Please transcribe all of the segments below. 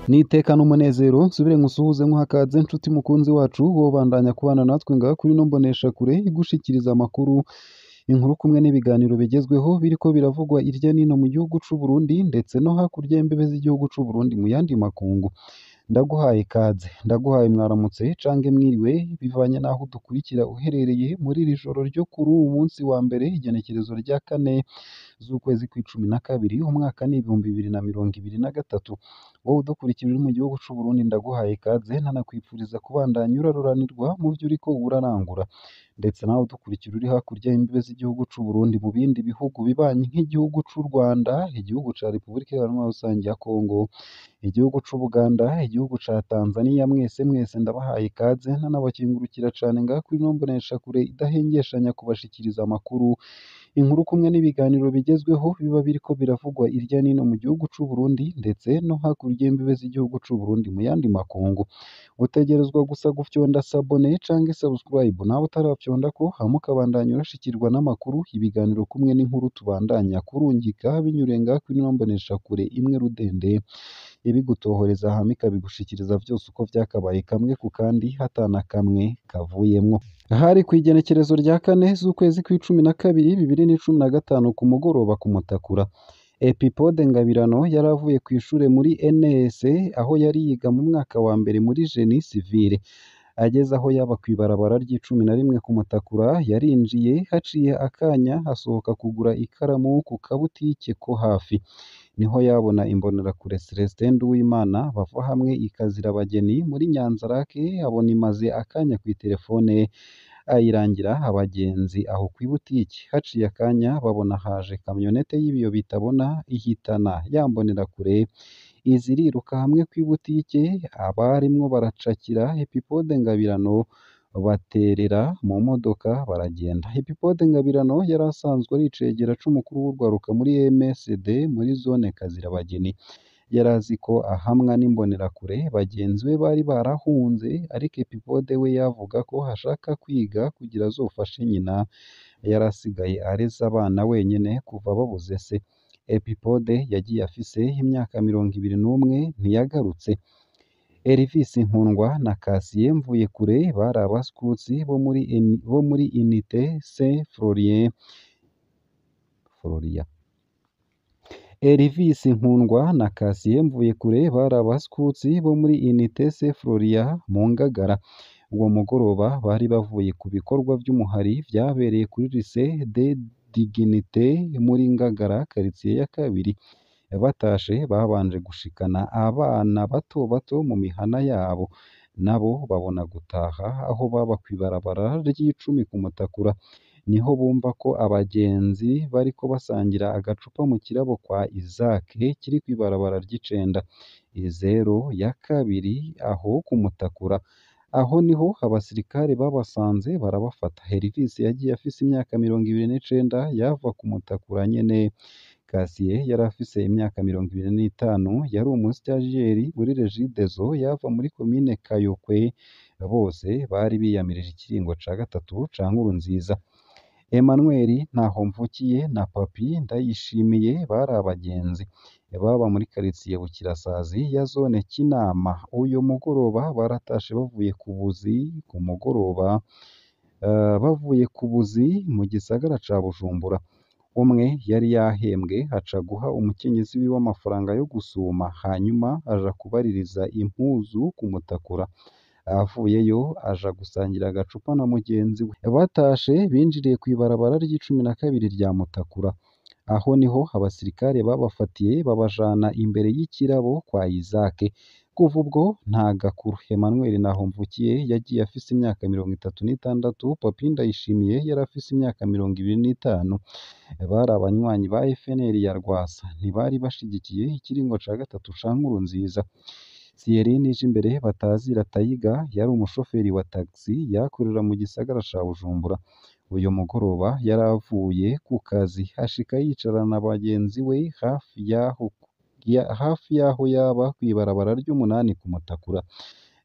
Nitekana umunezero nsubire nkusuhuze nkuhakaze nshuti mukunzi wacu wobandanya kubana natwe ngaha kuri ino mboneshakure igushikiriza amakuru, inkuru kumwe n'ibiganiro bigezweho biriko biravugwa irya nino mu gihugu c'u Burundi ndetse no hakurya y'imbibe z'igihugu c'u Burundi mu yandi makungu. Ndaguhaye ikaze, ndaguhaye mwaramutse cange mwiriwe bivanye n'aho udukurikira uherereye muri iri joro ryo kuri uwu munsi wa mbere igenekerezo rya 4 z'ukwezi kw'icumi na kabiri umwaka ni 2023. Wowe udukurikira uri mu gihugu c'u Burundi ndaguhaye ikaze ntanakwifuriza kubandanya uraruranirwa mu vyo uriko urarangura, ndetse nawe udukurikira uri hakurya y'imbibe z'igihugu c'u Burundi mu bindi bihugu bibanyi nk'igihugu c'u Rwanda, igihugu ca Repubulika Iharanira Rusangi ya Kongo, igihugu c'u Buganda, igihugu ca Tanzania, mwese ndabahaye ikaze ntanabakingurukira cane ngaha kuri ino mboneshakure idahengeshanya kubashikiriza amakuru, inkuru kumwe n'ibiganiro bigezweho biba biriko biravugwa irya nino mu gihugu c'u Burundi ndetse no hakurya y'imbibe z'igihugu c'u Burundi mu yandi makungu. Utegerezwa gusa gufyonda sabone canke subscribe nawe utarafyondako hama ukabandanya urashikirwa n'amakuru, ibiganiro kumwe n'inkuru tubandanya kurungika binyuriye ngaha kuri ino mboneshakure imwe rudende, ibigutohoreza hama ikabigushikiriza vyose uko vyakabaye kamwe ku kandi hatana kamwe kavuyemwo. Hari kw'igenekerezo rya 4 z'ukwezi kw'icumi na kabiri 2015 ku mugoroba ku Mutakura, Epipode Ngabirano yari avuye kw'ishure muri NS aho yari yiga mu mwaka wa mbere muri Génie Civile. Ageze aho yaba kw'ibarabara ry'icumi ku Mutakura yarinjiye haciye akanya hasohoka kugura ikaramu ku kabutike ko hafi. Niho yabona imbonerakure Celestin Nduwimana bava hamwe ikazira abageni muri Nyanzarake, abona imaze akanya kw'iterefone ayirangira abagenzi aho kw'ibutike. Haciye akanya babona haje kamyonete y'ibiyo bitabona ihitana ya mbonerakure, iziriruka hamwe kw'ibutike, abarimwo baracakira Epipode Ngabirano baterera mu modoka baragenda. Epipode Ngabirano yari asanzwe ari icegera c'umukuru w'urwaruka muri MSD muri zone Kazirabageni. Yari azi ko ahamwa n'imbonerakure bagenzi be bari barahunze, ariko Epipode we yavuga ko ashaka kwiga kugira azofashe nyina yari asigaye areze abana wenyene kuva babuze se. Epipode yagiye afise imyaka 21 ntiyagarutse. Elvis Nkundwa na Cassien Mvuyekure bari abaskuti bo muri Unité Saint Florien. Elvis Nkundwa na Cassien Mvuyekure bari abaskuti bo muri Unité Saint Florien mu Ngagara. Uwo mugoroba bari bavuye ku bikorwa vy'umuhari vyabereye kuri Lycée de Dignité muri Ngagara quartier ya kabiri. Batashe babanje gushikana abana bato bato mu mihana yabo, nabo babona gutaha aho baba kw'ibarabara ry'icumi ku Mutakura. Niho bumva ko abagenzi bariko basangira agacupa mu kirabo kwa Isaac kiri kw'ibarabara ry'icenda izero ya kabiri aho ku Mutakura. Aho niho abasirikare babasanze barabafata. Elvis yagiye afise imyaka 29 yava ku Mutakura nyene. Cassien yari afise imyaka 25 yari umustajeri muri Regideso yava muri komine Kayokwe. Bose bari biyamirije ikiringo ca gatatu ca Nkurunziza. Emmanuel Ntahomvukiye na Papi Ndayishimiye bari abagenzi baba muri quartier Bukirasazi ya zone Kinama. Uyo mugoroba baratashe bavuye ku mugoroba bavuye ku buzi mu gisagara ca Bujumbura. Umwe yari yahembwe aca guha umukenyezi wiwe amafaranga yo gusuma, hanyuma aja kubaririza impuzu ku Mutakura. Avuyeyo aja gusangira agacupa na mugenzi we. Batashe binjiriye kw'ibarabara ry'icumi na kabiri rya Mutakura. Aho niho abasirikare babafatiye babajana imbere y'ikirabo kwa Isaac. Kuva ubwo nta gakuru. Emmanuel Ntahomvukiye yagiye afise imyaka 36, Papi Ndayishimiye yari afise imyaka 25. Bari abanywanyi ba FNL ya Rwasa, ntibari bashigikiye ikiringo ca gatatu ca Nkurunziza. Thierry Nijimbere batazira Tayiga yari umushoferi wa taxi yakorera mu gisagara ca Bujumbura. Uyo mugoroba yari avuye ku kazi ashika yicarana na bagenzi we hafi yaho yaba kw'ibarabara ry'umunani ku Mutakura.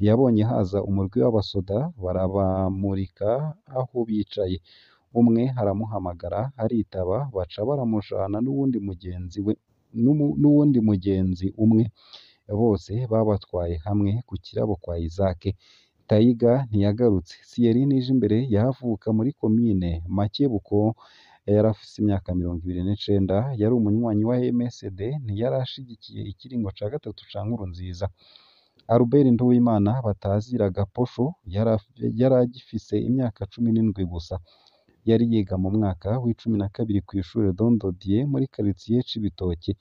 Yabonye haza umurwi w'abasoda barabamurika aho bicaye. Umwe aramuhamagara aritaba, baca baramujana n'uwundi mugenzi umwe. bose babatwaye hamwe ku kirabo kwa Isaac. Tayiga ntiyagarutse. Thierry Nijimbere yahavuka muri komine Makebuko, yari afise imyaka 29, yari umunywanyi wa MSD, ntiyari ashigikiye ikiringo ca gatatu ca Nkurunziza. Albert Nduwimana batazira Gaposho yari agifise imyaka 17 gusa, yari yiga mu mwaka w'12 kw'ishure Don Dodier muri quartier Cibitoke.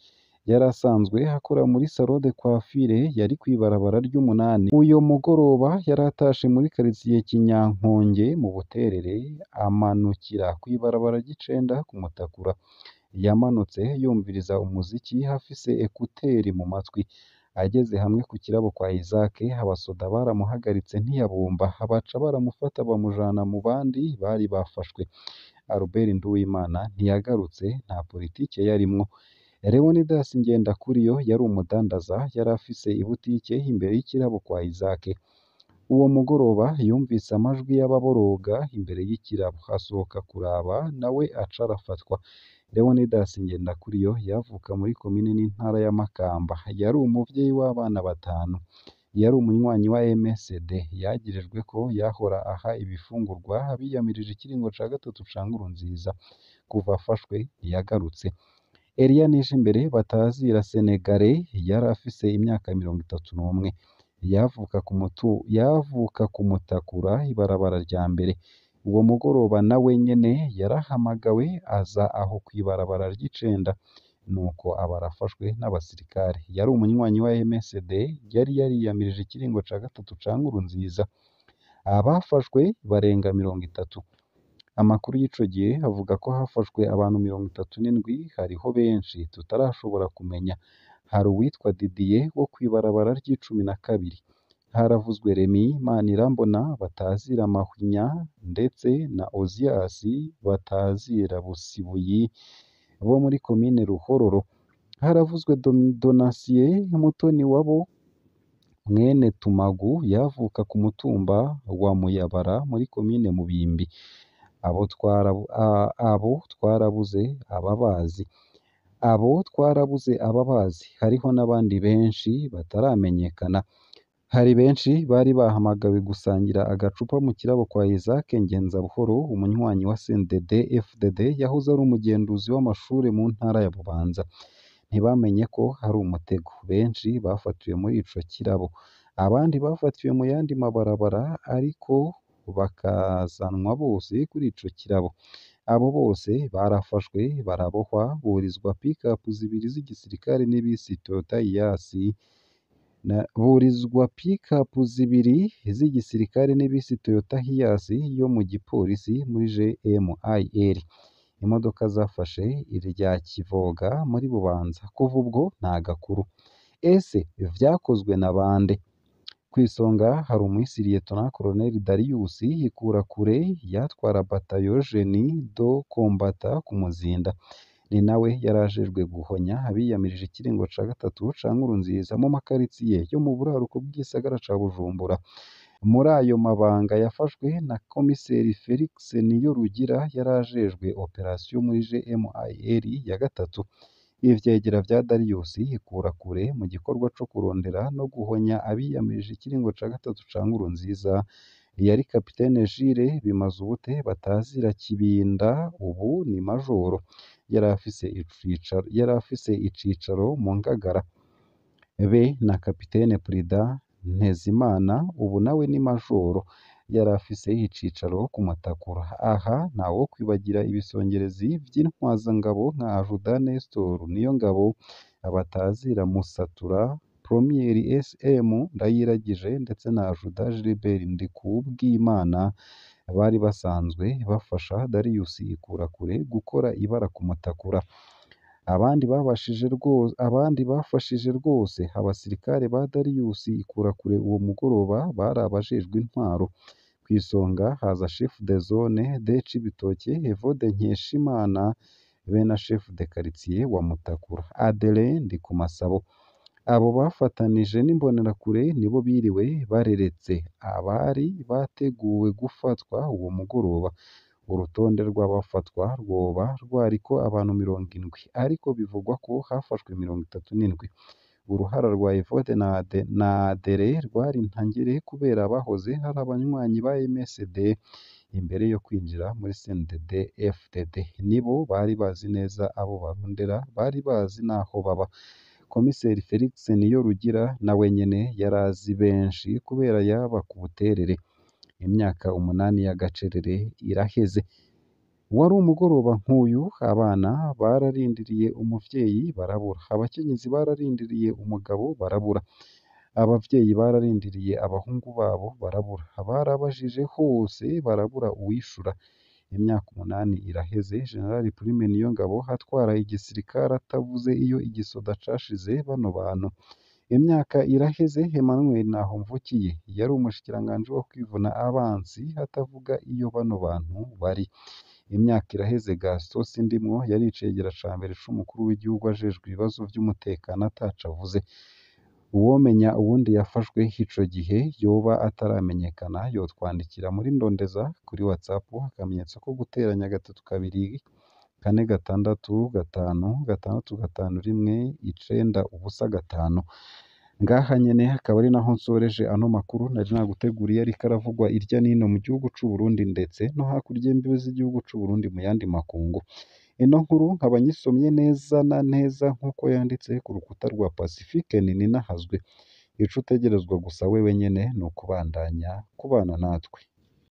Yari asanzwe akora muri salon de coiffure yari kw'ibarabara ry'umunani. Uyo mugoroba yari atashe muri quartier Kinyankonge mu Buterere, amanukira kw'ibarabara ry'icenda kumutakura. Yamanutse yumviriza umuziki afise ekuteri mu matwi. Ageze hamwe ku kirabo kwa Isaac, abasoda baramuhagaritse ntiyabumva, baca baramufata bamujana mu bandi bari bafashwe. Albert Nduwimana ntiyagarutse, nta politike yarimwo. Leonidas Ngendakuriyo yari umudandaza, yari afise ibutike imbere y'ikirabo kwa Isaac. Uwo mugoroba yumvise amajwi y'ababoroga imbere y'ikirabo, asohoka kuraba, nawe aca arafatwa. Leonidas Ngendakuriyo yavuka muri komine n'intara ya Makamba, yari umuvyeyi w'abana 5, yari umunywanyi wa MSD, yagirijwe ko yahora aha ibifungurwa abiyamirije ikiringo ca gatatu ca Nkurunziza. Kuva afashwe ntiyagarutse. Elia Nijimbere batazira Senegale yari afise imyaka 31, yavuka ku Mutakura, ibarabara rya mbere. Uwo mugoroba nawe nyene yarahamagawe aza aho kw'ibarabara ry'icenda, nuko aba arafashwe n'abasirikare. Yari umunywanyi wa MSD, yari yariyamirije ikiringo ca gatatu ca Nkurunziza. Abafashwe barenga 30. Amakuru y'ico gihe avuga ko hafashwe abantu 37, hariho benshi tutarashobora kumenya. Hari uwitwa Didier wo kw'ibarabara ry'icumi na 2, haravuzwe Remy Manirambona batazira Mahwinya, ndetse na Ozias batazira Busibuyi bo muri komine Ruhororo. Haravuzwe Donatien Mutoniwabo mwene Tumagu yavuka ku mutumba wa Muyabara muri komine Mubimbi. Abo twarabuze ababazi. Hariho n'abandi benshi bataramenyekana. Hari benshi bari bahamagawe gusangira agacupa mu kirabo kwa Isaac Ngenzabuhoro, umunywanyi wa CNDD FDD, yahoze ari umugenduzi w'amashure mu ntara ya Bubanza. Ntibamenye ko hari umutego. Benshi bafatiwe muri ico kirabo, abandi bafatiwe mu yandi mabarabara, ariko bakazanwa bose kuri ico kirabo. Abo bose barafashwe barabohwa, burizwa pick-up 2 z'igisirikare n'ibisi Toyota Hiace yo mu gipolisi muri GMIL. Imodoka zafashe irya Kivoga muri Bubanza. Kuva ubwo nta gakuru. Ese vyakozwe na bande? Kw'isonga hari umuhisi Lieutenant Colonel Darius Ikurakure, yatwara batayo Génie de Combattant ku Muzinda. Ni nawe yarajejwe guhonya abiyamirije ikiringo ca gatatu ca Nkurunziza mu makaritsiye yo mu buraruko bw'igisagara ca Bujumbura. Muri ayo mabanga yafashwe na komiseri Felix Niyorugira, yarajejwe operation muri GMIL ya gatatu. Ivyegera vya Darius Ikurakure mu gikorwa co kurondera no guhonya abiyamirije ikiringo ca gatatu ca Nkurunziza yari Kapitene Jules Bimazubute batazira Kibinda, ubu ni majoro. Yari afise icicaro mu Ngagara. Be na Kapitene Prida Ntezimana, ubu nawe ni majoro, yari afise icicaro ku Mutakura. Aha ntawo kwibagira ibisongerezi vy'intwazangabo nka Ajuda Nestor Niyongabo, abatazira Musatura, Premier SM Ndayiragije, ndetse na Ajuda Gilbert Ndikubwimana, bari basanzwe bafasha Darius Ikurakure gukora ibara ku Mutakura. Abandi bafashije rwose abasirikare ba Darius Ikurakure uwo mugoroba bari abajejwe intwaro. Kw'isonga haza chef de zone de Cibitoke Evode Nkeshimana, be na chef de quartier wa Mutakura Adeline Ndikumasabo. Abo bafatanije n'imbonerakure nibo biriwe bareretse abari bateguwe gufatwa uwo mugoroba. Urutonde rw'abafatwa rwoba rwariko abantu 70, ariko bivugwa ko hafashwe 37. uruhara rwa Evode na Adere rwari ntangere kubera bahoze hari abanywanyi ba MSD imbere yo kwinjira muri CNDD FDD nibo bari bazi neza abo barondera bari bazi n'aho baba Komiseri Felix Niyorugira nawe nyene yari azi benshi kubera yaba ku Buterere imyaka 8 y'agacerere iraheze wari umugoroba nk'uyu abana bararindiriye umuvyeyi barabura abakenyezi bararindiriye umugabo barabura abavyeyi bararindiriye abahungu babo barabura abarabajije hose barabura uwishura imyaka 8 iraheze General Prime Niyongabo atwara igisirikare atavuze iyo igisoda cashize bano bantu imyaka iraheze Emmanuel Nahomvukiye yari umushikiranganje wo kwivuna abansi atavuga iyo bano bantu bari imyaka iraheze Gaston Sindimwo yari icegera ca mbere c'umukuru w'igihugu ajejwe ibibazo vy'umutekano ataco avuze uwomenya uwundi yafashwe ico gihe yoba ataramenyekana yotwandikira muri ndondeza kuri WhatsApp akamenyetso ko guteranya 3 2 4 6 5 6 5 1 9 5 ngaha nyene akaba ari naho nsoreje ano makuru nari naguteguriye ariko aravugwa irya nino mu gihugu c'u Burundi ndetse no hakurya y'imbibe z'igihugu c'u Burundi mu yandi makungu ino nkuru nkaba nyisomye neza na neza nk'uko yanditse ku rukuta rwa Pacifique Ninahazwe ico utegerezwa gusa wewe nyene ni ukubandanya kubana natwe